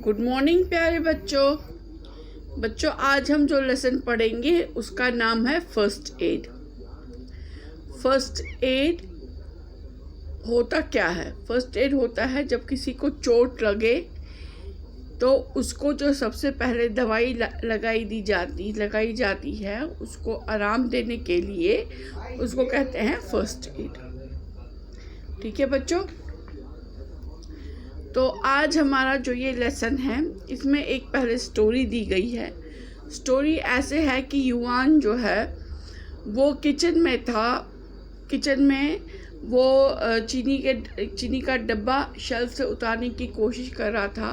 Good morning प्यारे बच्चों आज हम जो लेसन पढ़ेंगे उसका नाम है फर्स्ट एड। फर्स्ट एड होता क्या है? फर्स्ट एड होता है जब किसी को चोट लगे तो उसको जो सबसे पहले दवाई लगाई जाती है उसको आराम देने के लिए उसको कहते हैं फर्स्ट एड। ठीक है बच्चों, तो आज हमारा जो ये लेसन है इसमें एक पहले स्टोरी दी गई है। स्टोरी ऐसे है कि युवान जो है वो किचन में था। किचन में वो चीनी का डब्बा शेल्फ से उतारने की कोशिश कर रहा था।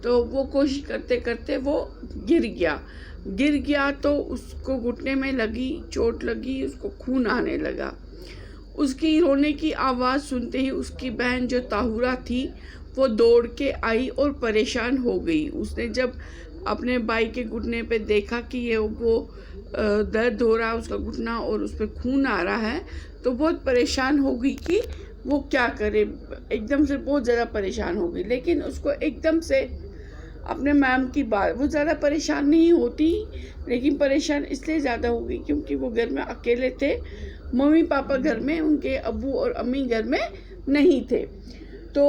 तो वो कोशिश करते करते वो गिर गया तो उसको घुटने में चोट लगी, उसको खून आने लगा। उसकी रोने की आवाज़ सुनते ही उसकी बहन जो ताहुरा थी वो दौड़ के आई और परेशान हो गई। उसने जब अपने भाई के घुटने पे देखा कि वो दर्द हो रहा है उसका घुटना और उस पर खून आ रहा है तो बहुत परेशान हो गई कि वो क्या करे। एकदम से बहुत ज़्यादा परेशान हो गई, लेकिन उसको एकदम से अपने मैम की बात, वो ज़्यादा परेशान नहीं होती लेकिन परेशान इसलिए ज़्यादा हो गई क्योंकि वो घर में अकेले थे। मम्मी पापा घर में, उनके अब्बू और अम्मी घर में नहीं थे। तो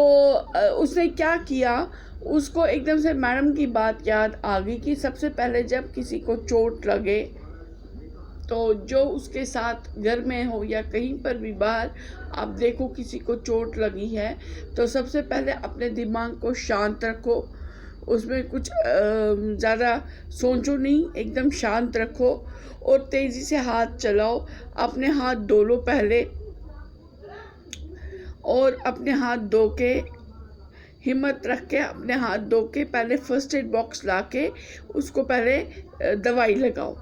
उसने क्या किया, उसको एकदम से मैडम की बात याद आ गई कि सबसे पहले जब किसी को चोट लगे तो जो उसके साथ घर में हो या कहीं पर भी बाहर आप देखो किसी को चोट लगी है तो सबसे पहले अपने दिमाग को शांत रखो। उसमें कुछ ज़्यादा सोचो नहीं, एकदम शांत रखो और तेज़ी से हाथ चलाओ। अपने हाथ धो लो पहले और अपने हाथ धो के हिम्मत रख के अपने हाथ धो के पहले फर्स्ट एड बॉक्स ला के उसको पहले दवाई लगाओ।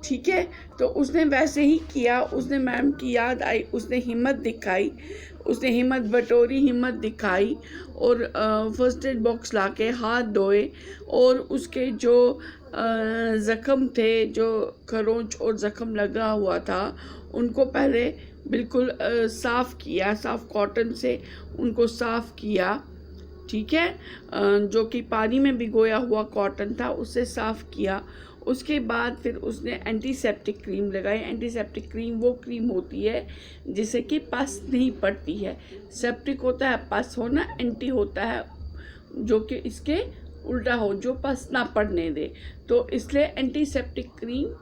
ठीक है, तो उसने वैसे ही किया। उसने मैम की याद आई, उसने हिम्मत दिखाई, उसने हिम्मत बटोरी, हिम्मत दिखाई और फर्स्ट एड बॉक्स ला के हाथ धोए और उसके जो ज़ख़म थे, जो खरोंच और ज़ख़म लगा हुआ था उनको पहले बिल्कुल साफ़ किया, साफ़ कॉटन से उनको साफ़ किया। ठीक है, जो कि पानी में भिगोया हुआ कॉटन था उससे साफ़ किया। उसके बाद फिर उसने एंटीसेप्टिक क्रीम लगाई। एंटीसेप्टिक क्रीम वो क्रीम होती है जिससे कि पस नहीं पड़ती है। सेप्टिक होता है पस होना, एंटी होता है जो कि इसके उल्टा हो, जो पस ना पड़ने दे। तो इसलिए एंटीसेप्टिक क्रीम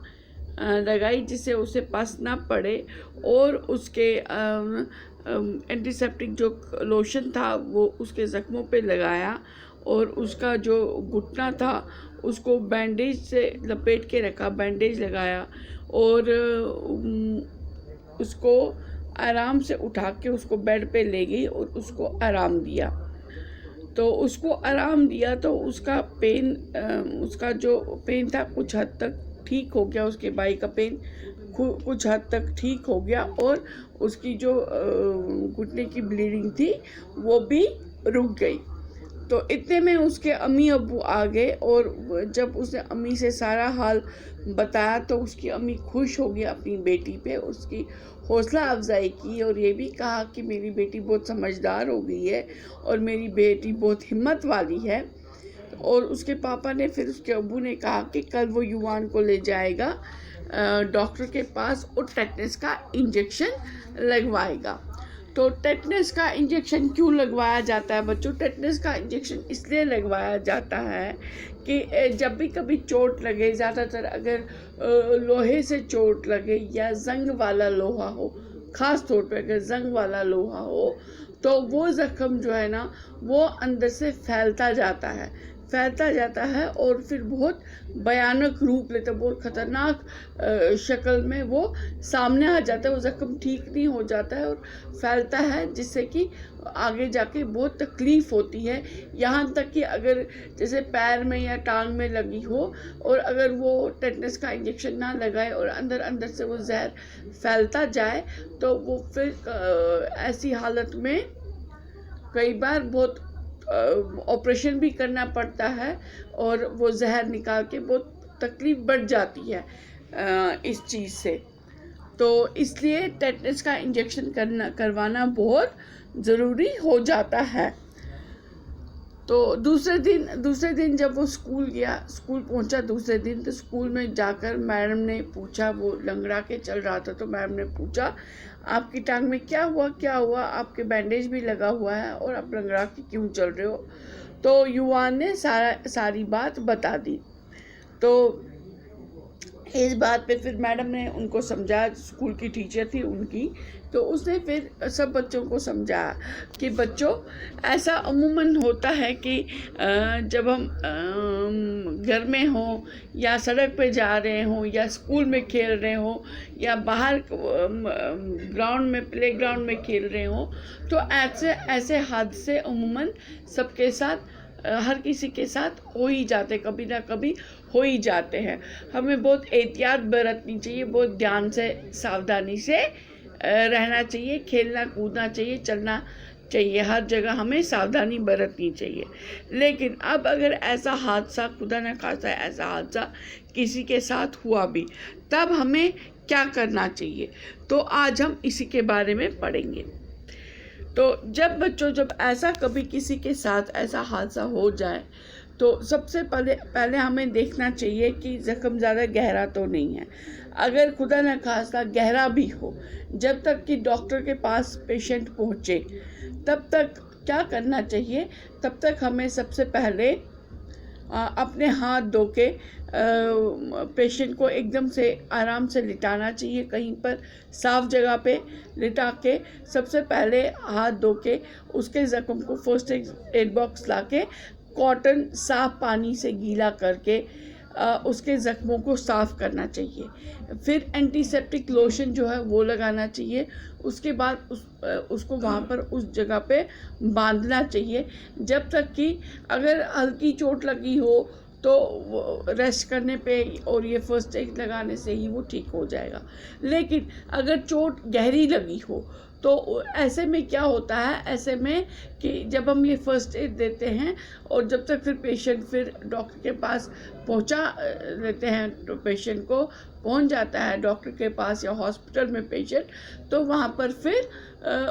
लगाई जिससे उसे पस ना पड़े और उसके एंटीसेप्टिक जो लोशन था वो उसके ज़ख्मों पे लगाया और उसका जो घुटना था उसको बैंडेज से लपेट के रखा, बैंडेज लगाया और उसको आराम से उठा के उसको बेड पे ले गई और उसको आराम दिया। तो उसको आराम दिया तो उसका उसका जो पेन था कुछ हद तक ठीक हो गया। उसके भाई का पेन कुछ हद तक ठीक हो गया और उसकी जो घुटने की ब्लीडिंग थी वो भी रुक गई। तो इतने में उसके अम्मी अब्बू आ गए और जब उसने अम्मी से सारा हाल बताया तो उसकी अम्मी खुश हो गई अपनी बेटी पे, उसकी हौसला अफजाई की और ये भी कहा कि मेरी बेटी बहुत समझदार हो गई है और मेरी बेटी बहुत हिम्मत वाली है। और उसके पापा ने फिर उसके अब्बू ने कहा कि कल वो युवान को ले जाएगा डॉक्टर के पास और टेटनस का इंजेक्शन लगवाएगा। तो टेटनस का इंजेक्शन क्यों लगवाया जाता है बच्चों? टेटनस का इंजेक्शन इसलिए लगवाया जाता है कि जब भी कभी चोट लगे, ज़्यादातर अगर लोहे से चोट लगे या जंग वाला लोहा हो, ख़ास तौर पे अगर जंग वाला लोहा हो तो वो ज़ख़म जो है ना वो अंदर से फैलता जाता है और फिर बहुत भयानक रूप लेता है, बहुत ख़तरनाक शक्ल में वो सामने आ जाता है। वो ज़ख़म ठीक नहीं हो जाता है और फैलता है जिससे कि आगे जाके बहुत तकलीफ़ होती है। यहाँ तक कि अगर जैसे पैर में या टांग में लगी हो और अगर वो टेटनस का इंजेक्शन ना लगाए और अंदर से वो जहर फैलता जाए तो वो फिर ऐसी हालत में कई बार बहुत ऑपरेशन भी करना पड़ता है और वो जहर निकाल के बहुत तकलीफ़ बढ़ जाती है इस चीज़ से। तो इसलिए टेटनस का इंजेक्शन करवाना बहुत ज़रूरी हो जाता है। तो दूसरे दिन जब वो स्कूल गया, स्कूल पहुंचा दूसरे दिन, तो स्कूल में जाकर मैडम ने पूछा, वो लंगड़ा के चल रहा था, तो मैडम ने पूछा आपकी टांग में क्या हुआ, आपके बैंडेज भी लगा हुआ है और आप लंगड़ा के क्यों चल रहे हो। तो युवान ने सारी बात बता दी। तो इस बात पे फिर मैडम ने उनको समझाया, स्कूल की टीचर थी उनकी, तो उसने फिर सब बच्चों को समझाया कि बच्चों ऐसा अमूमन होता है कि जब हम घर में हों या सड़क पे जा रहे हों या स्कूल में खेल रहे हों या बाहर ग्राउंड में, प्ले ग्राउंड में खेल रहे हों, तो ऐसे हादसे अमूमन सबके साथ, हर किसी के साथ हो ही जाते, कभी ना कभी हो ही जाते हैं। हमें बहुत एहतियात बरतनी चाहिए, बहुत ध्यान से, सावधानी से रहना चाहिए, खेलना कूदना चाहिए, चलना चाहिए, हर जगह हमें सावधानी बरतनी चाहिए। लेकिन अब अगर ऐसा हादसा, खुदा न खास्ता ऐसा हादसा किसी के साथ हुआ भी, तब हमें क्या करना चाहिए, तो आज हम इसी के बारे में पढ़ेंगे। तो जब ऐसा कभी किसी के साथ ऐसा हादसा हो जाए, तो सबसे पहले हमें देखना चाहिए कि ज़ख्म ज़्यादा गहरा तो नहीं है। अगर खुदा न खास्ता गहरा भी हो, जब तक कि डॉक्टर के पास पेशेंट पहुँचे, तब तक क्या करना चाहिए, तब तक हमें सबसे पहले अपने हाथ धो के पेशेंट को एकदम से आराम से लिटाना चाहिए, कहीं पर साफ जगह पे लिटा के सबसे पहले हाथ धो के उसके ज़ख्म को फर्स्ट एड बॉक्स ला के कॉटन साफ पानी से गीला करके उसके ज़ख्मों को साफ़ करना चाहिए। फिर एंटीसेप्टिक लोशन जो है वो लगाना चाहिए। उसके बाद उसको वहाँ पर उस जगह पे बांधना चाहिए, जब तक कि अगर हल्की चोट लगी हो तो रेस्ट करने पे और ये फर्स्ट एड लगाने से ही वो ठीक हो जाएगा। लेकिन अगर चोट गहरी लगी हो तो ऐसे में क्या होता है, ऐसे में कि जब हम ये फर्स्ट एड देते हैं और जब तक फिर पेशेंट फिर डॉक्टर के पास पहुंचा लेते हैं, तो पेशेंट को पहुंच जाता है डॉक्टर के पास या हॉस्पिटल में पेशेंट, तो वहाँ पर फिर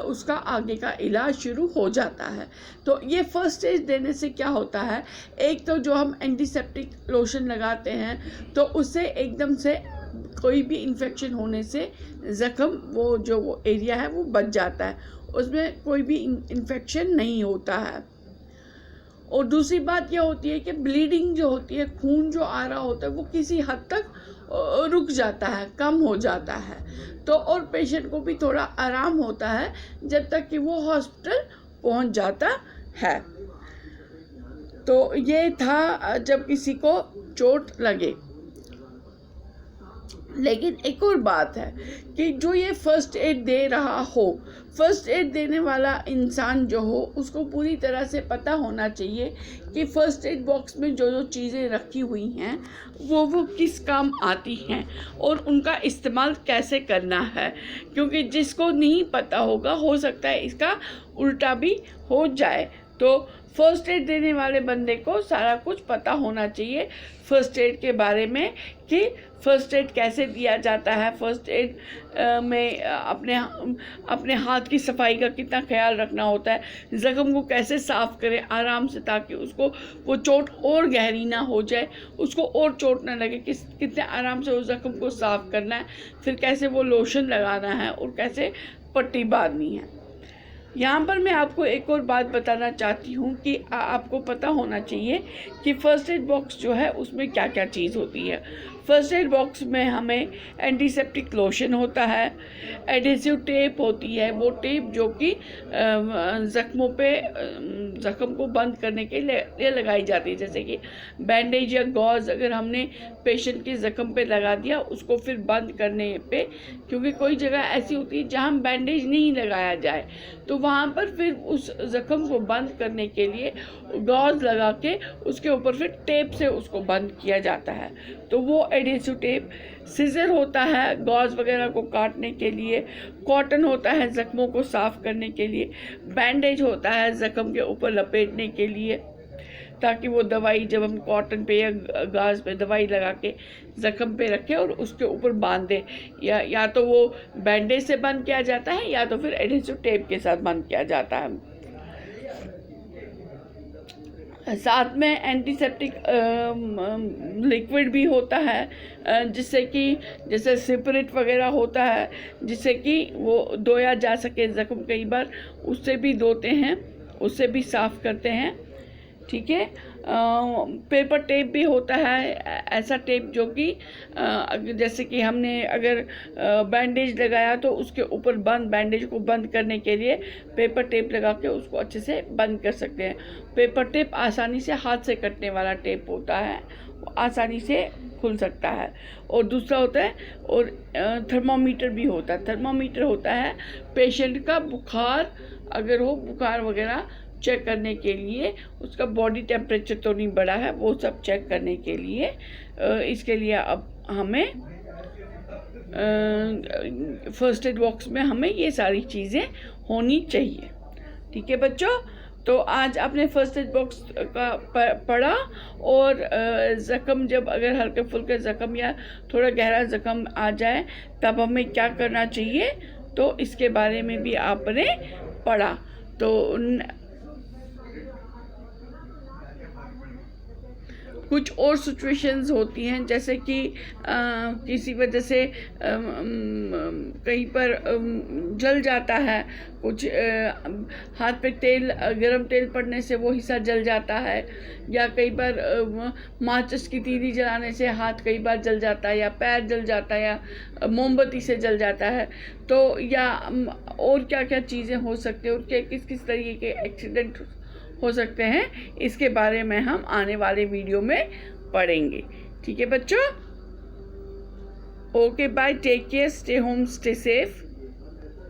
उसका आगे का इलाज शुरू हो जाता है। तो ये फर्स्ट एड देने से क्या होता है, एक तो जो हम एंटीसेप्टिक लोशन लगाते हैं तो उससे एकदम से कोई भी इन्फेक्शन होने से ज़ख्म, वो एरिया है वो बच जाता है, उसमें कोई भी इन्फेक्शन नहीं होता है। और दूसरी बात यह होती है कि ब्लीडिंग जो होती है, खून जो आ रहा होता है, वो किसी हद तक रुक जाता है, कम हो जाता है। तो और पेशेंट को भी थोड़ा आराम होता है जब तक कि वो हॉस्पिटल पहुंच जाता है। तो ये था जब किसी को चोट लगे। लेकिन एक और बात है कि जो ये फर्स्ट एड दे रहा हो, फर्स्ट एड देने वाला इंसान जो हो, उसको पूरी तरह से पता होना चाहिए कि फर्स्ट एड बॉक्स में जो चीज़ें रखी हुई हैं वो किस काम आती हैं और उनका इस्तेमाल कैसे करना है। क्योंकि जिसको नहीं पता होगा, हो सकता है इसका उल्टा भी हो जाए। तो फर्स्ट एड देने वाले बंदे को सारा कुछ पता होना चाहिए फर्स्ट एड के बारे में, कि फर्स्ट एड कैसे दिया जाता है, फर्स्ट एड में अपने हाथ की सफाई का कितना ख्याल रखना होता है, ज़ख्म को कैसे साफ़ करें आराम से ताकि उसको वो चोट और गहरी ना हो जाए, उसको और चोट ना लगे, कितने आराम से उस ज़ख्म को साफ़ करना है, फिर कैसे वो लोशन लगाना है और कैसे पट्टी बांधनी है। यहाँ पर मैं आपको एक और बात बताना चाहती हूँ कि आपको पता होना चाहिए कि फ़र्स्ट एड बॉक्स जो है उसमें क्या क्या चीज़ होती है। फर्स्ट एड बॉक्स में हमें एंटीसेप्टिक लोशन होता है, एडहेसिव टेप होती है, वो टेप जो कि ज़ख्मों पे ज़ख्म को बंद करने के लिए लगाई जाती है। जैसे कि बैंडेज या गॉज अगर हमने पेशेंट के ज़ख्म पे लगा दिया, उसको फिर बंद करने पे, क्योंकि कोई जगह ऐसी होती है जहाँ बैंडेज नहीं लगाया जाए, तो वहाँ पर फिर उस ज़ख्म को बंद करने के लिए गॉज लगा के उसके ऊपर फिर टेप से उसको बंद किया जाता है। तो वो एडहेसिव टेप, सीजर होता है गॉज वगैरह को काटने के लिए, कॉटन होता है ज़ख्मों को साफ़ करने के लिए, बैंडेज होता है ज़ख्म के ऊपर लपेटने के लिए ताकि वो दवाई जब हम कॉटन पे या गाज पे दवाई लगा के ज़ख्म पे रखें और उसके ऊपर बांध दें, या तो वो बैंडेज से बंद किया जाता है या तो फिर एडहेसिव टेप के साथ बंद किया जाता है। साथ में एंटीसेप्टिक लिक्विड भी होता है, जिससे कि जैसे सिपरेट वगैरह होता है, जिससे कि वो धोया जा सके ज़ख्म। कई बार उससे भी धोते हैं, उससे भी साफ़ करते हैं। ठीक है। पेपर टेप भी होता है, ऐसा टेप जो कि जैसे कि हमने अगर बैंडेज लगाया तो उसके ऊपर बैंडेज को बंद करने के लिए पेपर टेप लगा के उसको अच्छे से बंद कर सकते हैं। पेपर टेप आसानी से हाथ से कटने वाला टेप होता है, वो आसानी से खुल सकता है। और दूसरा होता है और थर्मामीटर भी होता है। थर्मामीटर होता है पेशेंट का बुखार अगर हो, बुखार वगैरह चेक करने के लिए, उसका बॉडी टेम्परेचर तो नहीं बढ़ा है, वो सब चेक करने के लिए। इसके लिए अब हमें फर्स्ट एड बॉक्स में हमें ये सारी चीज़ें होनी चाहिए। ठीक है बच्चों, तो आज आपने फर्स्ट एड बॉक्स का पढ़ा। और ज़ख्म जब अगर हल्के फुल्के ज़ख्म या थोड़ा गहरा ज़ख्म आ जाए तब हमें क्या करना चाहिए, तो इसके बारे में भी आपने पढ़ा। तो कुछ और सिचुएशंस होती हैं, जैसे कि किसी वजह से कहीं पर जल जाता है, कुछ हाथ पे गरम तेल पड़ने से वो हिस्सा जल जाता है, या कई बार माचिस की तीली जलाने से हाथ कई बार जल जाता है, या पैर जल जाता है, या मोमबत्ती से जल जाता है। तो या और क्या क्या चीज़ें हो सकती हैं, और क्या किस किस तरीके के एक्सीडेंट हो सकते हैं, इसके बारे में हम आने वाले वीडियो में पढ़ेंगे। ठीक है बच्चों, okay bye, take care, stay home, stay safe.